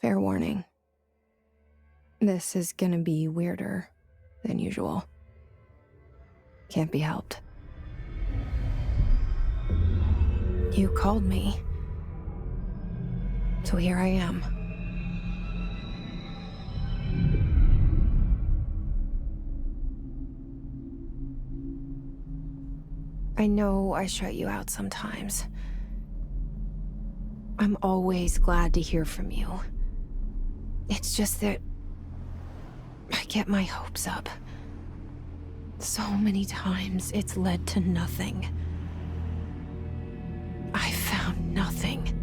Fair warning. This is gonna be weirder than usual. Can't be helped. You called me. So here I am. I know I shut you out sometimes. I'm always glad to hear from you. It's just that I get my hopes up. So many times it's led to nothing. I found nothing.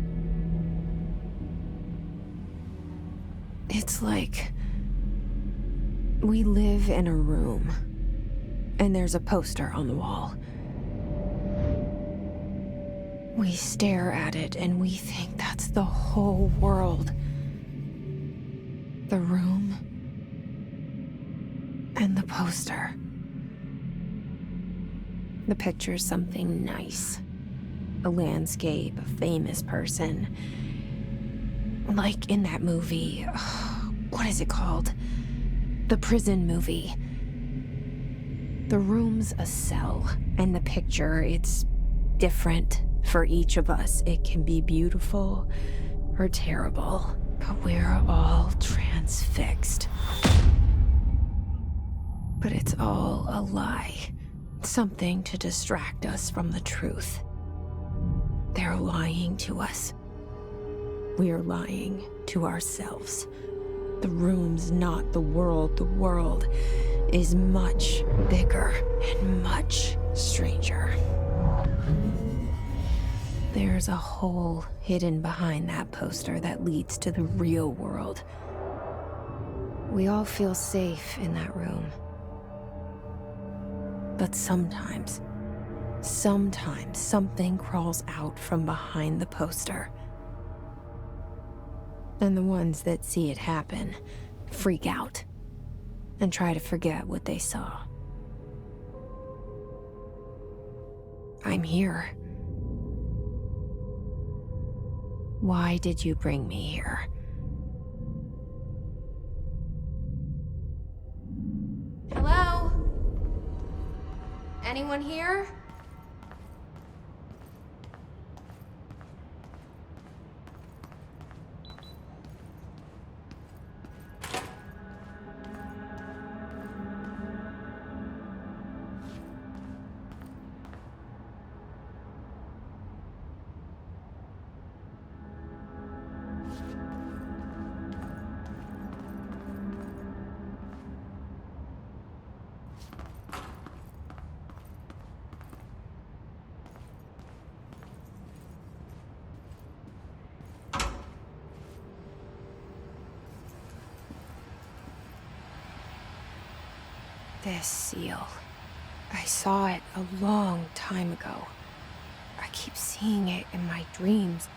It's like we live in a room, and there's a poster on the wall. We stare at it and we think that's the whole world. The room and the poster. The picture's something nice. A landscape, a famous person. Like in that movie, what is it called? The prison movie. The room's a cell, and the picture, it's different for each of us. It can be beautiful or terrible, but we're all transfixed. But it's all a lie. Something to distract us from the truth. They're lying to us. We're lying to ourselves. The room's not the world. The world is much bigger and much stranger. There's a hole hidden behind that poster that leads to the real world. We all feel safe in that room. But sometimes something crawls out from behind the poster. And the ones that see it happen freak out and try to forget what they saw. I'm here. Why did you bring me here? Hello? Anyone here? This seal. I saw it a long time ago. I keep seeing it in my dreams.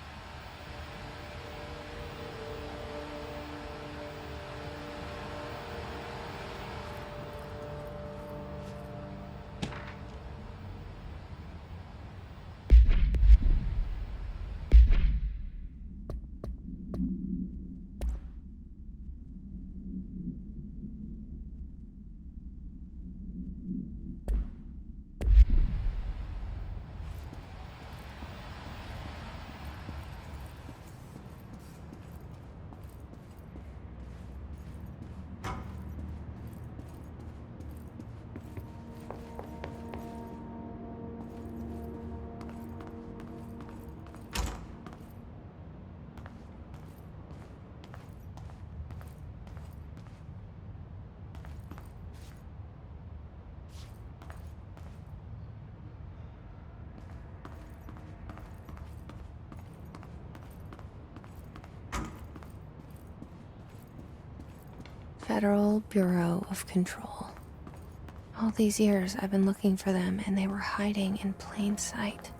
Federal Bureau of Control. All these years I've been looking for them, and they were hiding in plain sight.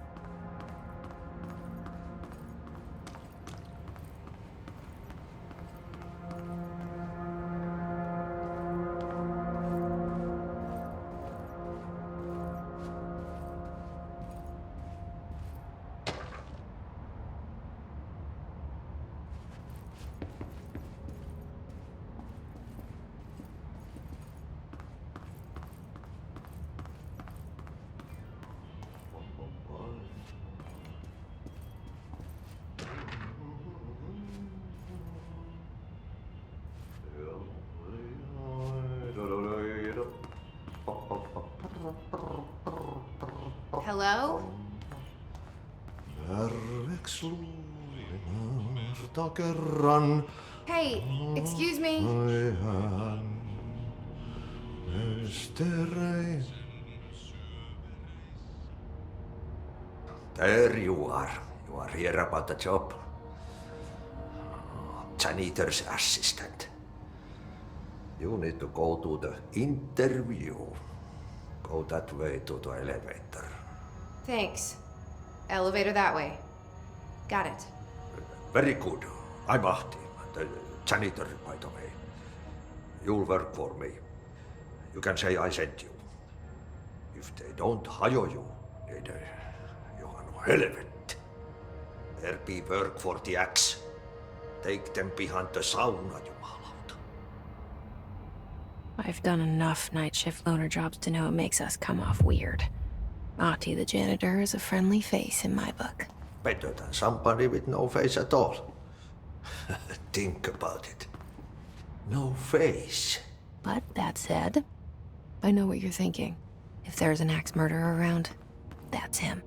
Hello? Hey, excuse me. There you are. You are here about the job. Janitor's assistant. You need to go to the interview. Go that way to the elevator. Thanks. Elevator that way. Got it. Very good. I'm Ahti, the janitor, by the way. You'll work for me. You can say I sent you. If they don't hire you, then you are no helvet. There be work for the axe. Take them behind the sauna, jumalauta. I've done enough night shift loner jobs to know it makes us come off weird. Ahti the janitor is a friendly face in my book. Better than somebody with no face at all. Think about it. No face. But that said, I know what you're thinking. If there's an axe murderer around, that's him.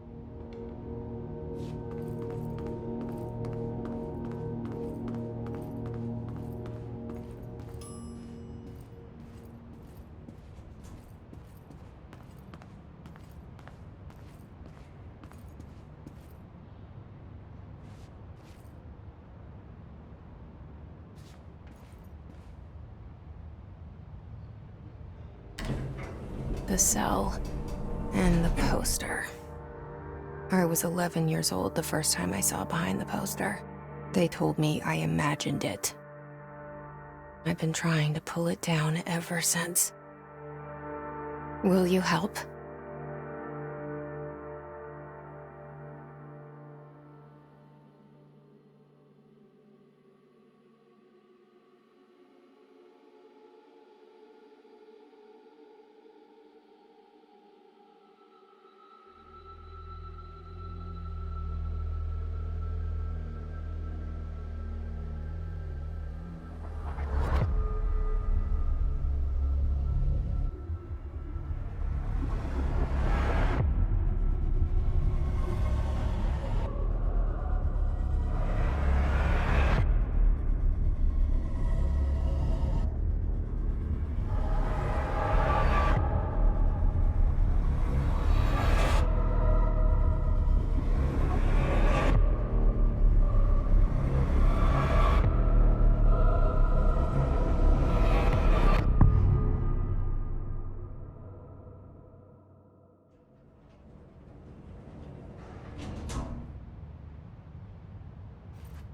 The cell and the poster. I was 11 years old the first time I saw behind the poster. They told me I imagined it. I've been trying to pull it down ever since. Will you help?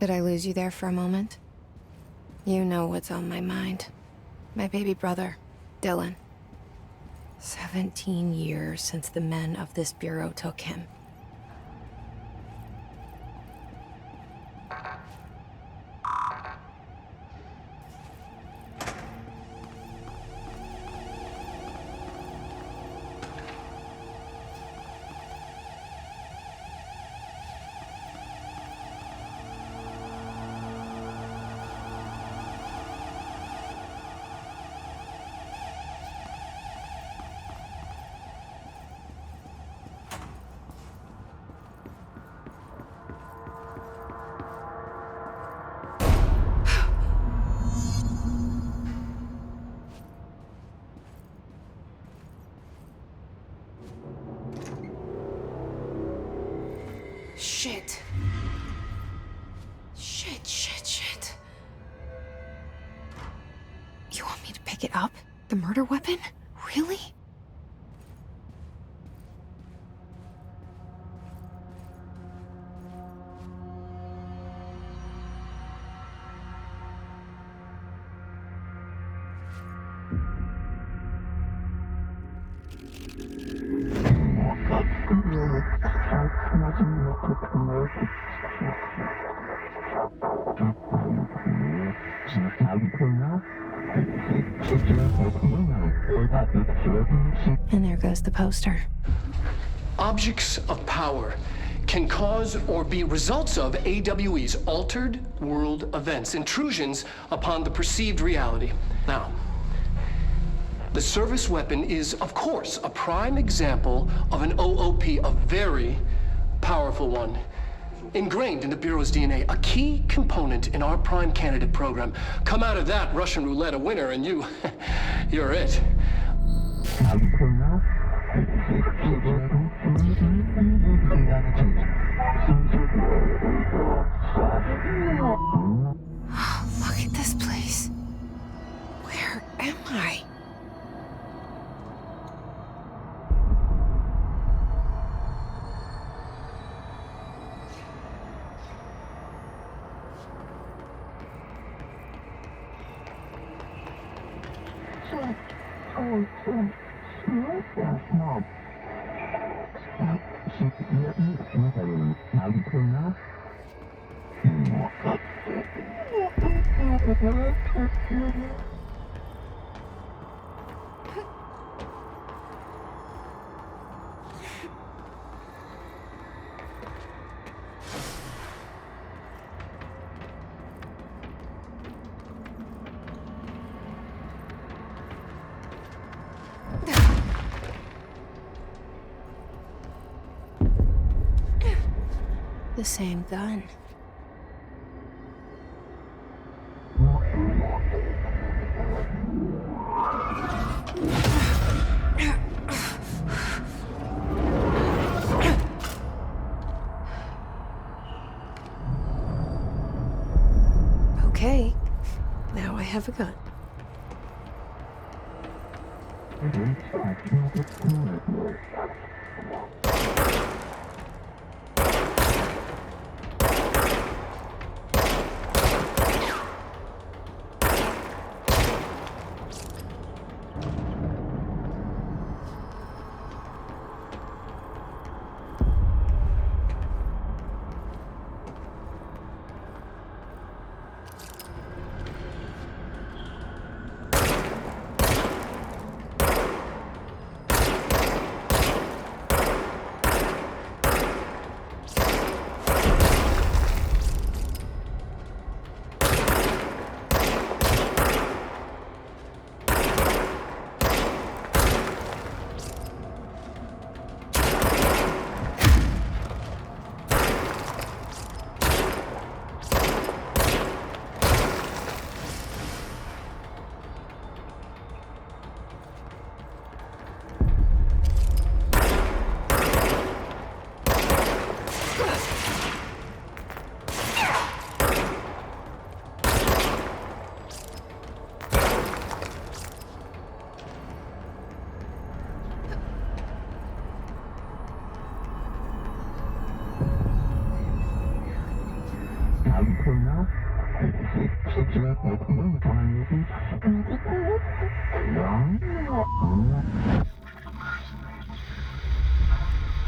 Did I lose you there for a moment? You know what's on my mind. My baby brother, Dylan. 17 years since the men of this bureau took him. Shit. Shit. You want me to pick it up? The murder weapon? Really? And there goes the poster. Objects of power can cause or be results of AWE's altered world events, intrusions upon the perceived reality. Now, The service weapon is, of course, a prime example of an OOP, a very powerful one. Ingrained in the Bureau's DNA, a key component in our prime candidate program. Come out of that Russian roulette a winner, and you're it. Look at this place. Where am I? The same gun. Okay, now I have a gun.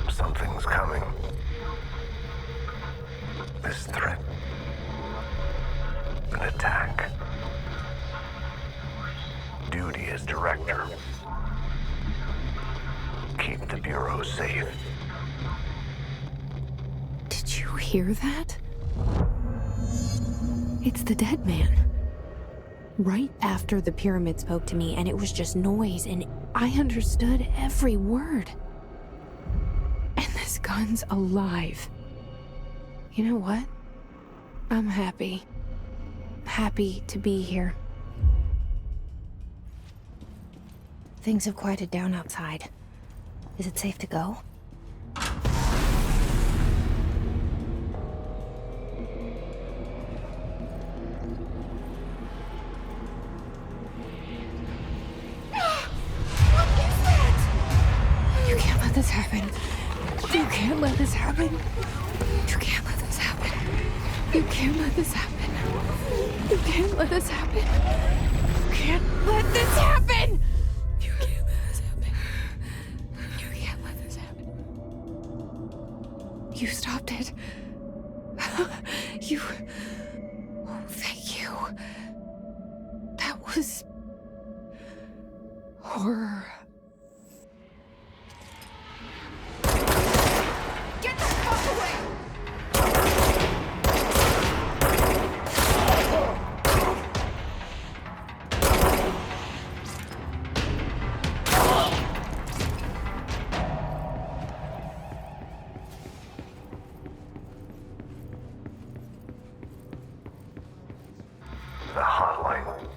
Something's coming. This threat. An attack. Duty as director. Keep the Bureau safe. Did you hear that? It's the dead man. Right after the pyramid spoke to me, and it was just noise, and I understood every word. And this gun's alive. You know what? I'm happy. Happy to be here. Things have quieted down outside. Is it safe to go? You can't let this happen. You can't let this happen. You can't let this happen. You can't let this happen. You can't let this happen. You can't let this happen. You can't let this happen. You can't let this happen. You stopped it. You... Oh, thank you. That was... horror. Get that cop away! The hotline.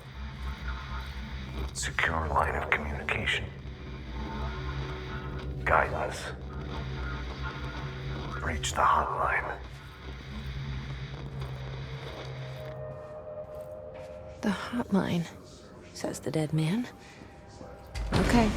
Secure line of communication. Guidance. Reach the hotline. The hotline, says the dead man. Okay.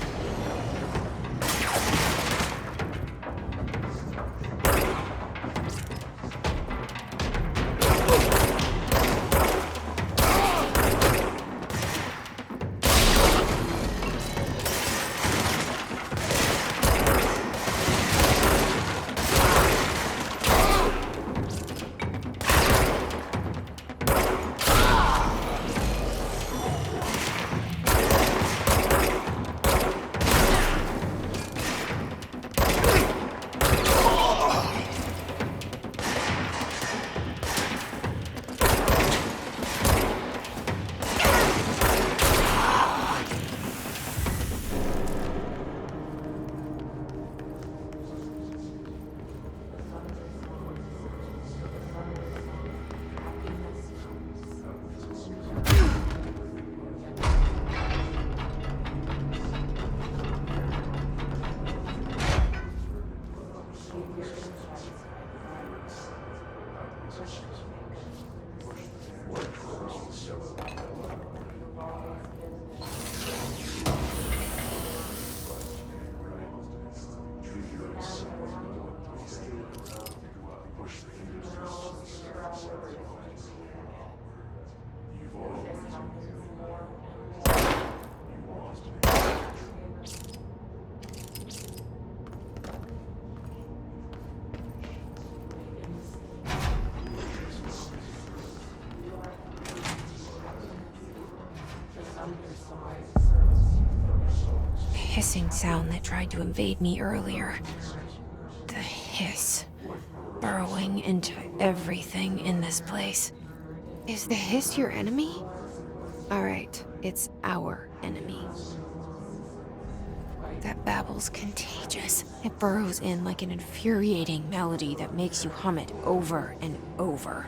Hissing sound that tried to invade me earlier. The hiss, burrowing into everything in this place. Is the hiss your enemy? Alright, it's our enemy. That babble's contagious. It burrows in like an infuriating melody that makes you hum it over and over.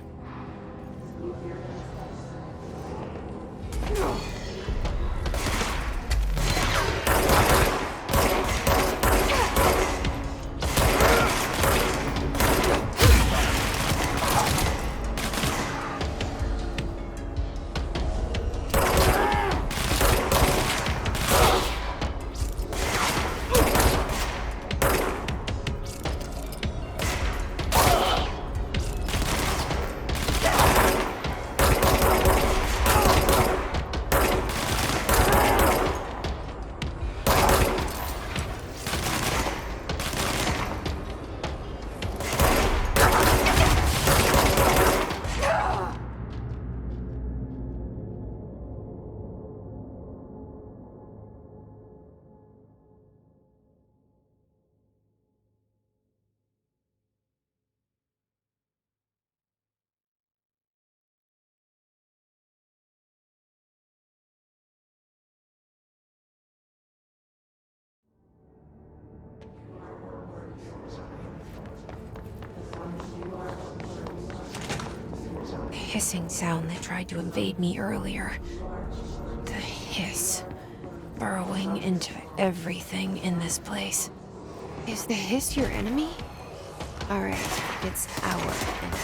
Hissing sound that tried to invade me earlier. The hiss, burrowing into everything in this place. Is the hiss your enemy? Alright, it's our enemy.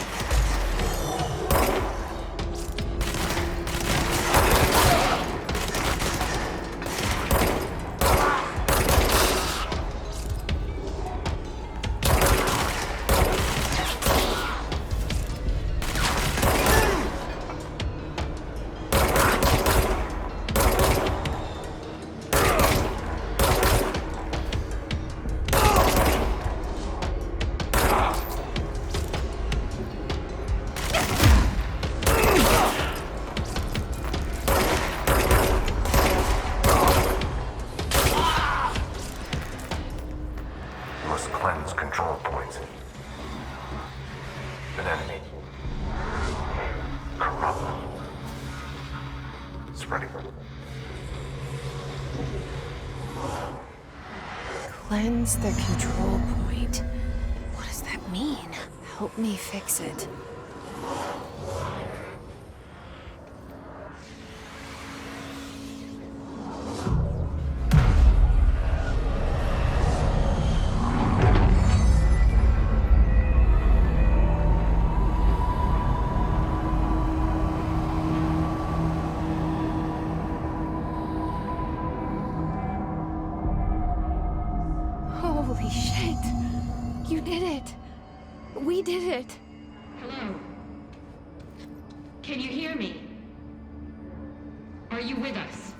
Cleanse control points. An enemy. Corrupt. Spreading. Cleanse the control point. What does that mean? Help me fix it. Holy shit. You did it. We did it. Hello? Can you hear me? Are you with us?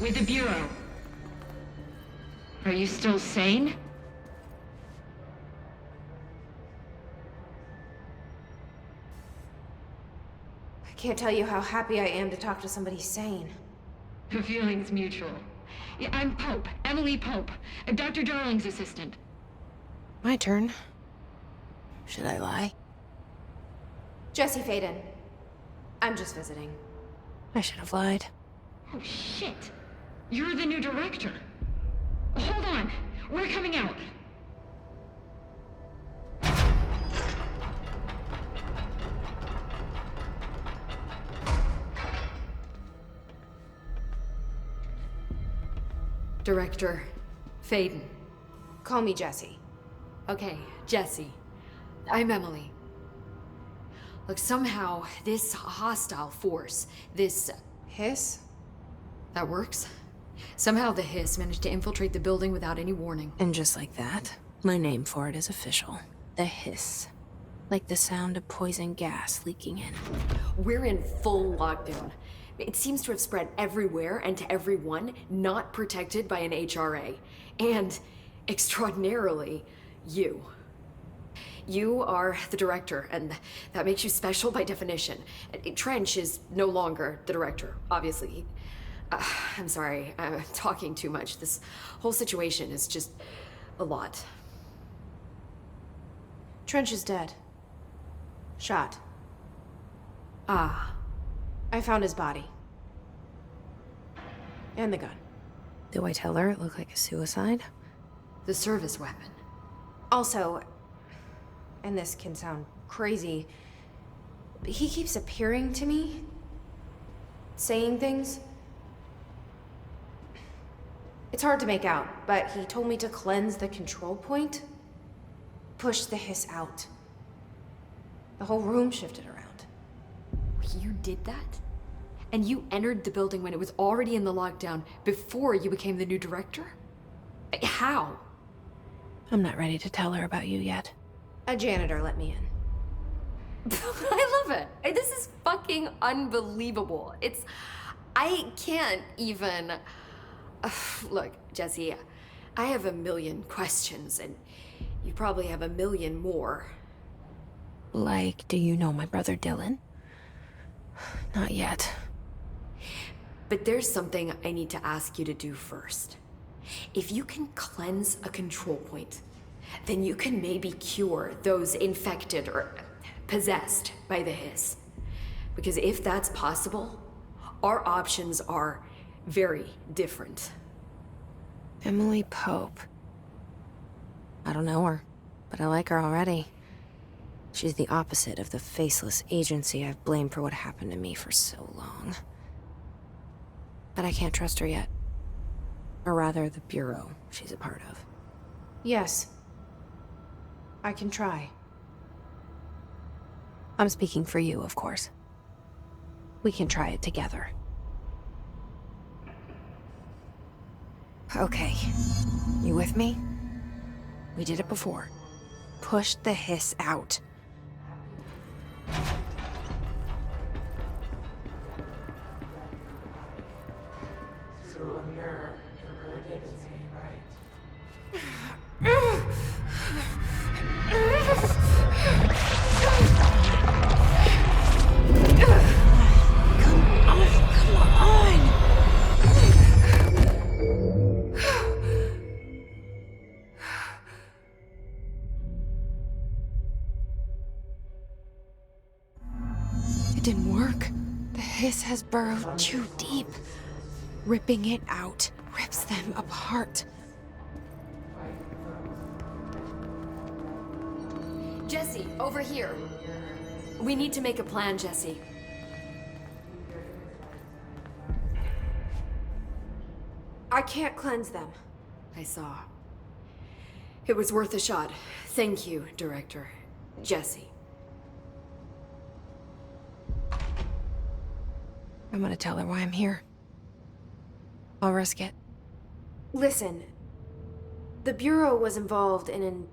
With the Bureau? Are you still sane? I can't tell you how happy I am to talk to somebody sane. The feeling's mutual. Yeah, I'm Pope, Emily Pope, Dr. Darling's assistant. My turn. Should I lie? Jesse Faden. I'm just visiting. I should have lied. Oh, shit. You're the new director. Hold on. We're coming out. Director Faden. Call me Jesse. Okay, Jesse. I'm Emily. Look, somehow this hostile force, this... Hiss? that works? Somehow the hiss managed to infiltrate the building without any warning. And just like that, my name for it is official. The hiss. Like the sound of poison gas leaking in. We're in full lockdown. It seems to have spread everywhere and to everyone not protected by an HRA. And, extraordinarily, you. You are the director, and that makes you special by definition. Trench is no longer the director, obviously. I'm sorry, I'm talking too much. This whole situation is just a lot. Trench is dead. Shot. Ah. I found his body. And the gun. Do I tell her it looked like a suicide? The service weapon. Also, and this can sound crazy, but he keeps appearing to me, saying things. It's hard to make out, but he told me to cleanse the control point, push the hiss out. The whole room shifted around. You did that? And you entered the building when it was already in the lockdown before you became the new director? How? I'm not ready to tell her about you yet. A janitor let me in. I love it. This is fucking unbelievable. I can't even... Look, Jesse, I have a million questions, and you probably have a million more. Like, do you know my brother Dylan? Not yet. But there's something I need to ask you to do first. If you can cleanse a control point, then you can maybe cure those infected or possessed by the hiss. Because if that's possible, our options are very different. Emily Pope. I don't know her, but I like her already. She's the opposite of the faceless agency I've blamed for what happened to me for so long. But I can't trust her yet. Or rather, the Bureau she's a part of. Yes. I can try. I'm speaking for you, of course. We can try it together. Okay. You with me? We did it before. Push the hiss out. It didn't work. The hiss has burrowed too deep. Ripping it out rips them apart. Jesse, over here. We need to make a plan, Jesse. I can't cleanse them. I saw. It was worth a shot. Thank you, Director. Jesse. I'm gonna tell her why I'm here. I'll risk it. Listen, The Bureau was involved in an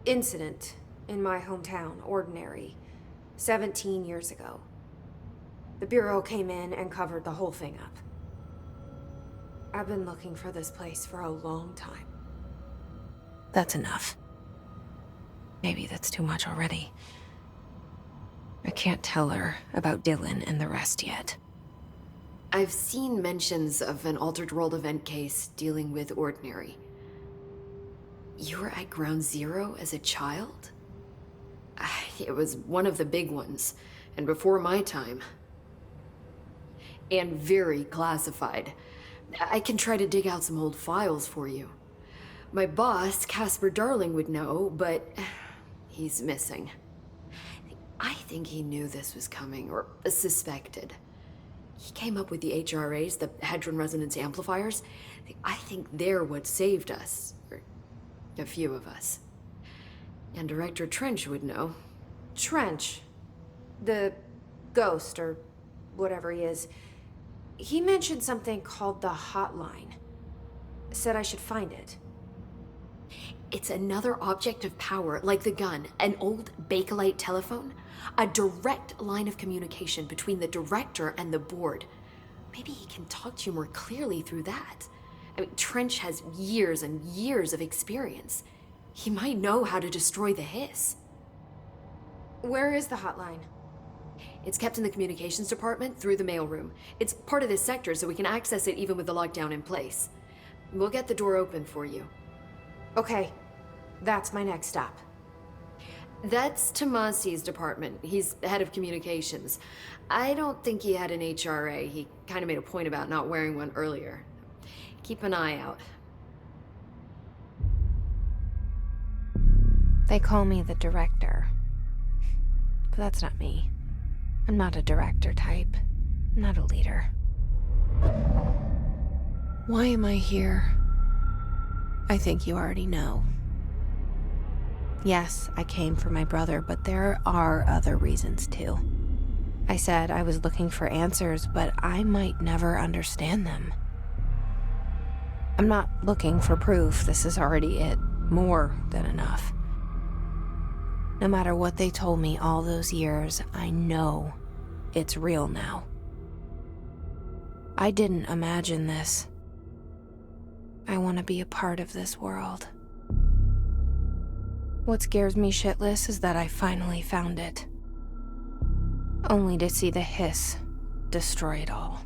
incident in my hometown, Ordinary, 17 years ago. The Bureau came in and covered the whole thing up. I've been looking for this place for a long time. That's enough. Maybe that's too much already. I can't tell her about Dylan and the rest yet. I've seen mentions of an Altered World event case dealing with Ordinary. You were at Ground Zero as a child? It was one of the big ones, and before my time. And very classified. I can try to dig out some old files for you. My boss, Casper Darling, would know, but he's missing. I think he knew this was coming, or suspected. He came up with the HRAs, the Hadron Resonance Amplifiers. I think they're what saved us. Or a few of us. And Director Trench would know. Trench, the ghost, or whatever he is, he mentioned something called the Hotline. Said I should find it. It's another object of power, like the gun, an old Bakelite telephone. A direct line of communication between the director and the board. Maybe he can talk to you more clearly through that. I mean, Trench has years and years of experience. He might know how to destroy the hiss. Where is the hotline? It's kept in the communications department through the mailroom. It's part of this sector, so we can access it even with the lockdown in place. We'll get the door open for you. Okay, that's my next stop. That's Tomasi's department. He's head of communications. I don't think he had an HRA. He kind of made a point about not wearing one earlier. Keep an eye out. They call me the director. But that's not me. I'm not a director type. I'm not a leader. Why am I here? I think you already know. Yes, I came for my brother, but there are other reasons too. I said I was looking for answers, but I might never understand them. I'm not looking for proof. This is already it. More than enough. No matter what they told me all those years, I know it's real now. I didn't imagine this. I want to be a part of this world. What scares me shitless is that I finally found it. Only to see the hiss destroy it all.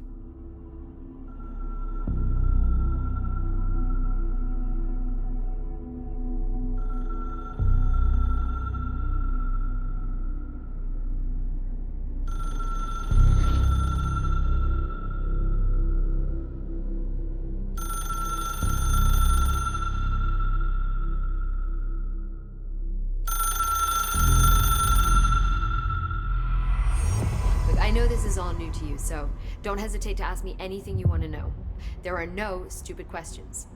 I know this is all new to you, so don't hesitate to ask me anything you want to know. There are no stupid questions.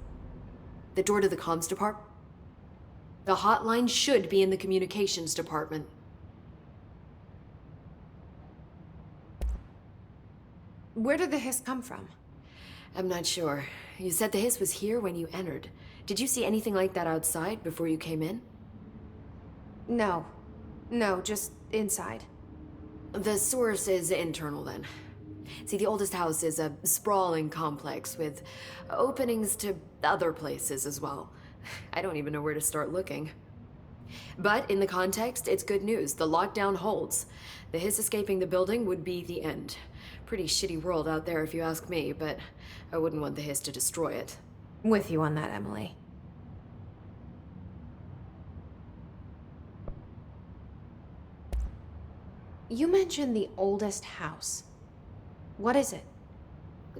The door to the comms department? The hotline should be in the communications department. Where did the hiss come from? I'm not sure. You said the hiss was here when you entered. Did you see anything like that outside before you came in? No. No, just inside. The source is internal, then. See, the oldest house is a sprawling complex with openings to other places as well. I don't even know where to start looking. But in the context, it's good news. The lockdown holds. The hiss escaping the building would be the end. Pretty shitty world out there if you ask me, but I wouldn't want the hiss to destroy it. With you on that, Emily. You mentioned the oldest house. What is it?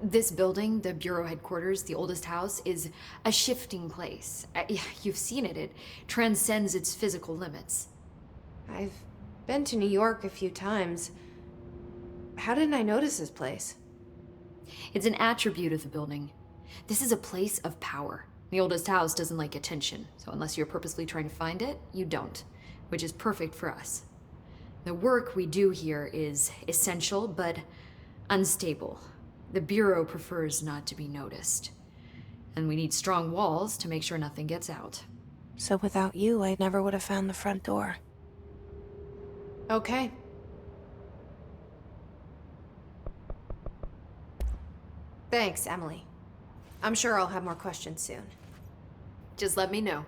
This building, the Bureau headquarters, the oldest house, is a shifting place. You've seen it. It transcends its physical limits. I've been to New York a few times. How didn't I notice this place? It's an attribute of the building. This is a place of power. The oldest house doesn't like attention, so unless you're purposely trying to find it, you don't, which is perfect for us. The work we do here is essential, but unstable. The Bureau prefers not to be noticed. And we need strong walls to make sure nothing gets out. So without you, I never would have found the front door. Okay. Thanks, Emily. I'm sure I'll have more questions soon. Just let me know.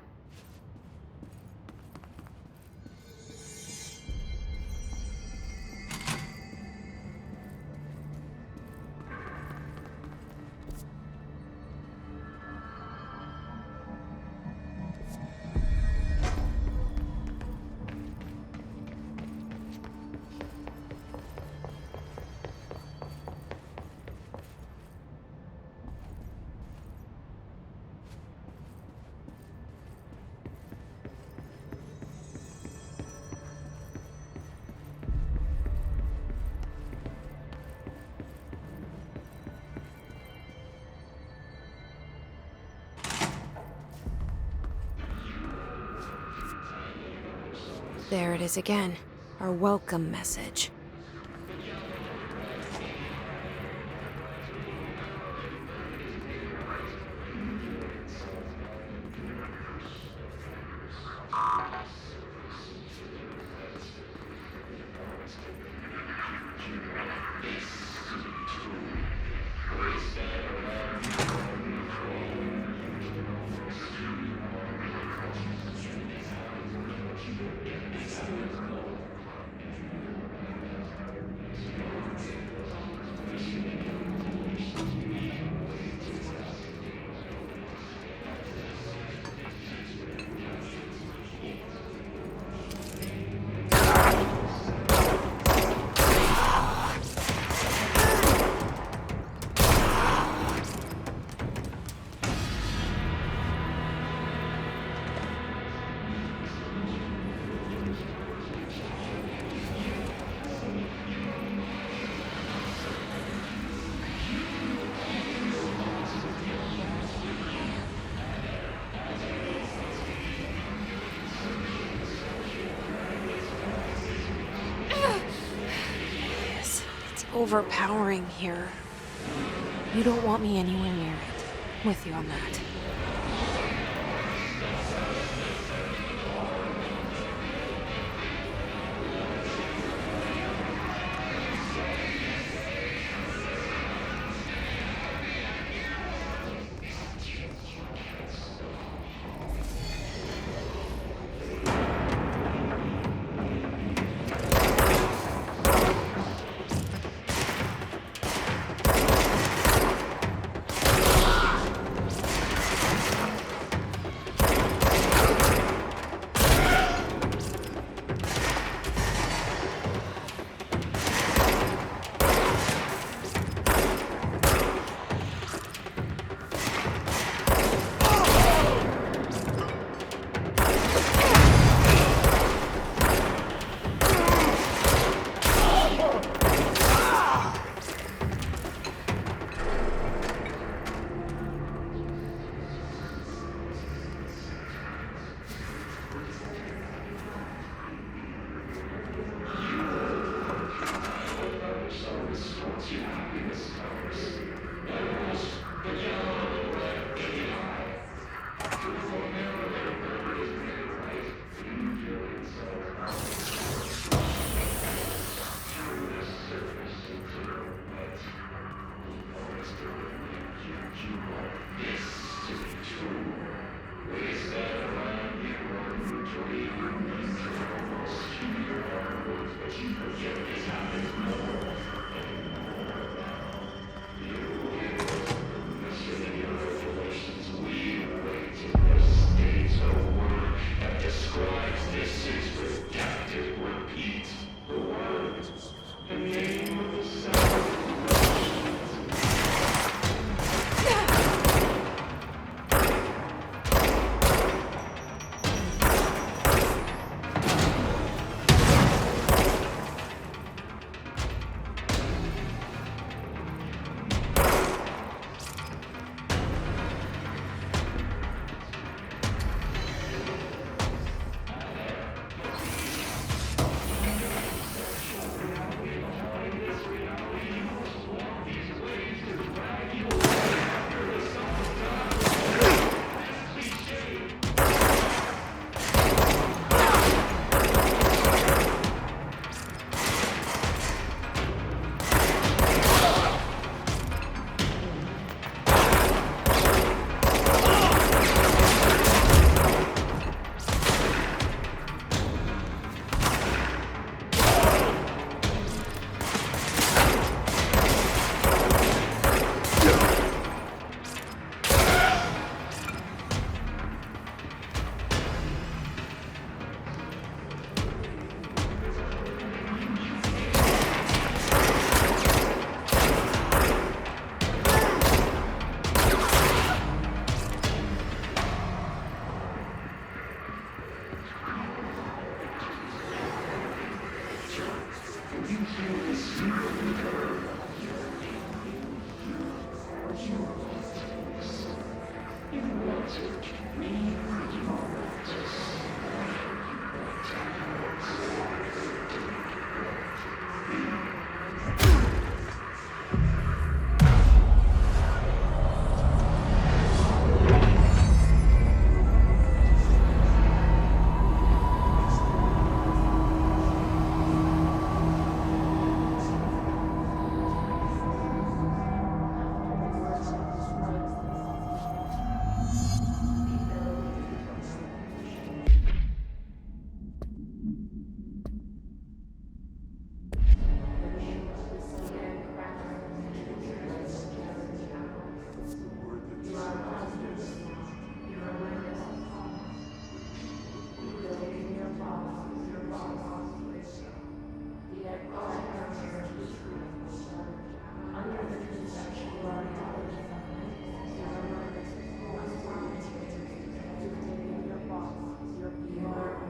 There it is again. Our welcome message. Overpowering here. You don't want me anywhere near it. With you on that.